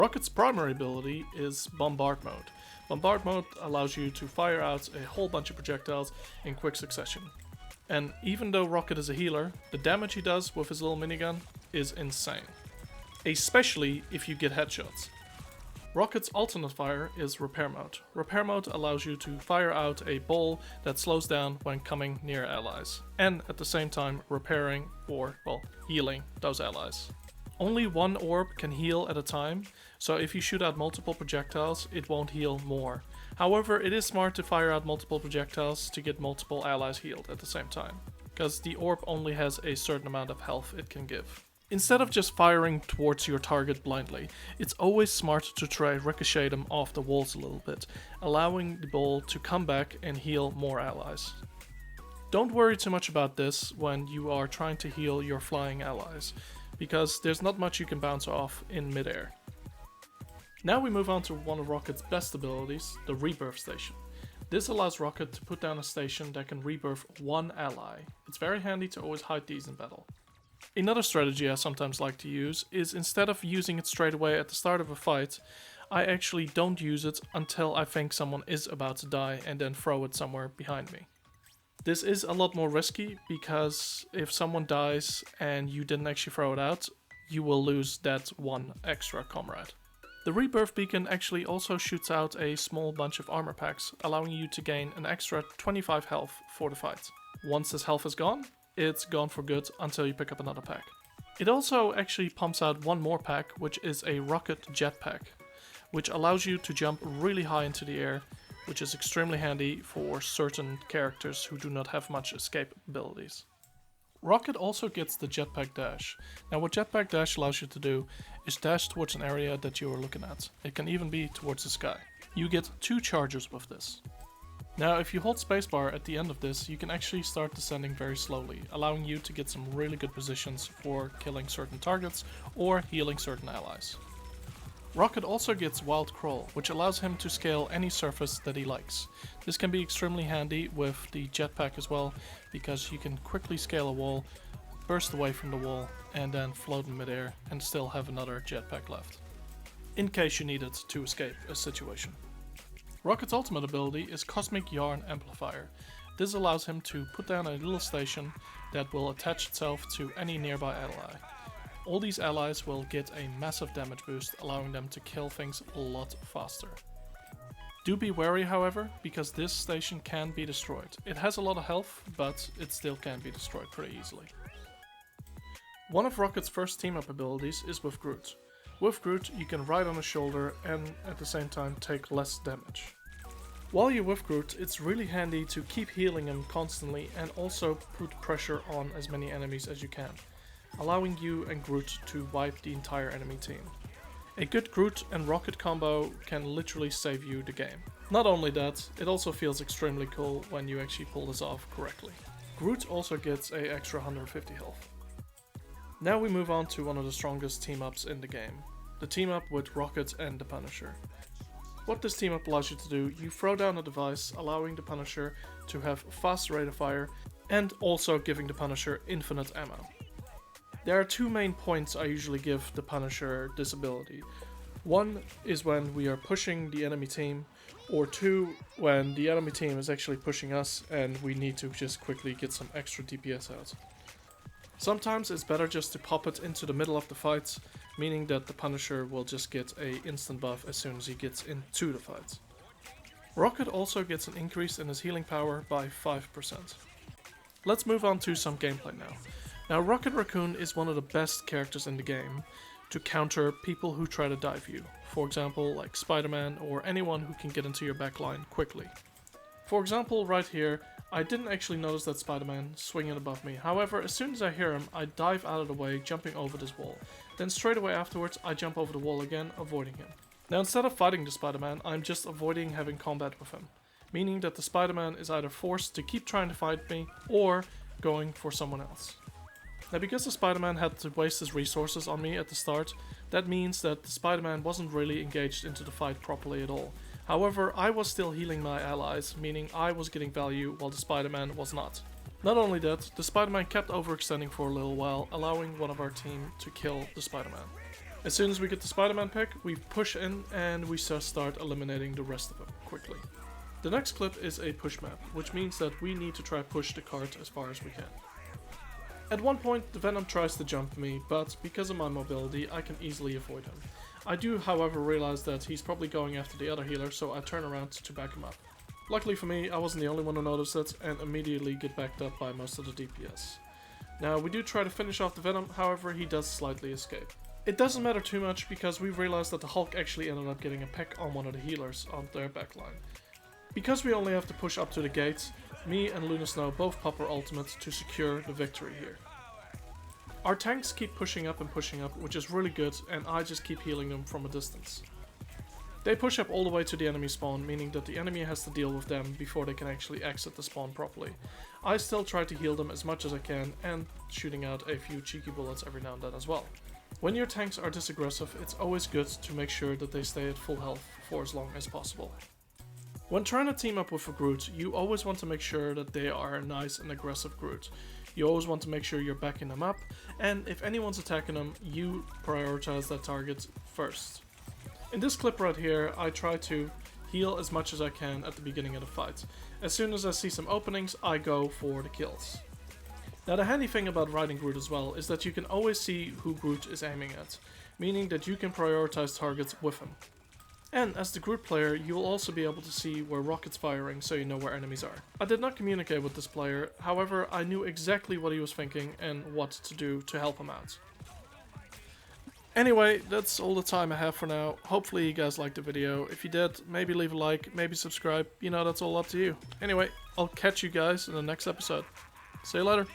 Rocket's primary ability is Bombard Mode. Bombard Mode allows you to fire out a whole bunch of projectiles in quick succession. And even though Rocket is a healer, the damage he does with his little minigun is insane. Especially if you get headshots. Rocket's alternate fire is Repair Mode. Repair Mode allows you to fire out a ball that slows down when coming near allies, and at the same time repairing or, well, healing those allies. Only one orb can heal at a time, so if you shoot out multiple projectiles, it won't heal more. However, it is smart to fire out multiple projectiles to get multiple allies healed at the same time, because the orb only has a certain amount of health it can give. Instead of just firing towards your target blindly, it's always smart to try ricochet them off the walls a little bit, allowing the ball to come back and heal more allies. Don't worry too much about this when you are trying to heal your flying allies, because there's not much you can bounce off in midair. Now we move on to one of Rocket's best abilities, the Rebirth Station. This allows Rocket to put down a station that can rebirth one ally. It's very handy to always hide these in battle. Another strategy I sometimes like to use is instead of using it straight away at the start of a fight, I actually don't use it until I think someone is about to die and then throw it somewhere behind me. This is a lot more risky because if someone dies and you didn't actually throw it out, you will lose that one extra comrade. The Rebirth Beacon actually also shoots out a small bunch of armor packs, allowing you to gain an extra 25 health for the fight. Once this health is gone, it's gone for good until you pick up another pack. It also actually pumps out one more pack, which is a Rocket Jetpack, which allows you to jump really high into the air, which is extremely handy for certain characters who do not have much escape abilities. Rocket also gets the Jetpack Dash. Now what Jetpack Dash allows you to do is dash towards an area that you are looking at. It can even be towards the sky. You get 2 charges with this. Now if you hold spacebar at the end of this, you can actually start descending very slowly, allowing you to get some really good positions for killing certain targets or healing certain allies. Rocket also gets Wild Crawl, which allows him to scale any surface that he likes. This can be extremely handy with the jetpack as well, because you can quickly scale a wall, burst away from the wall, and then float in midair and still have another jetpack left, in case you need it to escape a situation. Rocket's ultimate ability is Cosmic Yarn Amplifier. This allows him to put down a little station that will attach itself to any nearby ally. All these allies will get a massive damage boost, allowing them to kill things a lot faster. Do be wary, however, because this station can be destroyed. It has a lot of health, but it still can be destroyed pretty easily. One of Rocket's first team-up abilities is with Groot. With Groot, you can ride on his shoulder and at the same time take less damage. While you're with Groot, it's really handy to keep healing him constantly and also put pressure on as many enemies as you can, allowing you and Groot to wipe the entire enemy team. A good Groot and Rocket combo can literally save you the game. Not only that, it also feels extremely cool when you actually pull this off correctly. Groot also gets a extra 150 health. Now we move on to one of the strongest team-ups in the game. The team-up with Rocket and the Punisher. What this team-up allows you to do, you throw down a device allowing the Punisher to have faster rate of fire and also giving the Punisher infinite ammo. There are 2 main points I usually give the Punisher this ability. One is when we are pushing the enemy team, or 2 when the enemy team is actually pushing us and we need to just quickly get some extra DPS out. Sometimes it's better just to pop it into the middle of the fight, meaning that the Punisher will just get an instant buff as soon as he gets into the fight. Rocket also gets an increase in his healing power by 5%. Let's move on to some gameplay now. Now Rocket Raccoon is one of the best characters in the game to counter people who try to dive you, for example like Spider-Man or anyone who can get into your backline quickly. For example right here, I didn't actually notice that Spider-Man swinging above me. However, as soon as I hear him, I dive out of the way, jumping over this wall. Then straight away afterwards, I jump over the wall again, avoiding him. Now instead of fighting the Spider-Man, I'm just avoiding having combat with him. Meaning that the Spider-Man is either forced to keep trying to fight me, or going for someone else. Now because the Spider-Man had to waste his resources on me at the start, that means that the Spider-Man wasn't really engaged into the fight properly at all. However, I was still healing my allies, meaning I was getting value while the Spider-Man was not. Not only that, the Spider-Man kept overextending for a little while, allowing one of our team to kill the Spider-Man. As soon as we get the Spider-Man pick, we push in and we start eliminating the rest of them quickly. The next clip is a push map, which means that we need to try push the cart as far as we can. At one point the Venom tries to jump me, but because of my mobility I can easily avoid him. I do however realize that he's probably going after the other healer, so I turn around to back him up. Luckily for me, I wasn't the only one who noticed it and immediately get backed up by most of the DPS. Now we do try to finish off the Venom, however he does slightly escape. It doesn't matter too much because we realized that the Hulk actually ended up getting a peck on one of the healers on their backline. Because we only have to push up to the gates, me and Luna Snow both pop our ultimates to secure the victory here. Our tanks keep pushing up, which is really good, and I just keep healing them from a distance. They push up all the way to the enemy spawn, meaning that the enemy has to deal with them before they can actually exit the spawn properly. I still try to heal them as much as I can, and shooting out a few cheeky bullets every now and then as well. When your tanks are this aggressive, it's always good to make sure that they stay at full health for as long as possible. When trying to team up with a Groot, you always want to make sure that they are a nice and aggressive Groot. You always want to make sure you're backing them up, and if anyone's attacking them, you prioritize that target first. In this clip right here, I try to heal as much as I can at the beginning of the fight. As soon as I see some openings, I go for the kills. Now the handy thing about riding Groot as well is that you can always see who Groot is aiming at, meaning that you can prioritize targets with him. And as the Groot player, you will also be able to see where Rocket's firing, so you know where enemies are. I did not communicate with this player, however I knew exactly what he was thinking and what to do to help him out. Anyway, that's all the time I have for now. Hopefully you guys liked the video. If you did, maybe leave a like, maybe subscribe, you know, that's all up to you. Anyway, I'll catch you guys in the next episode. See you later.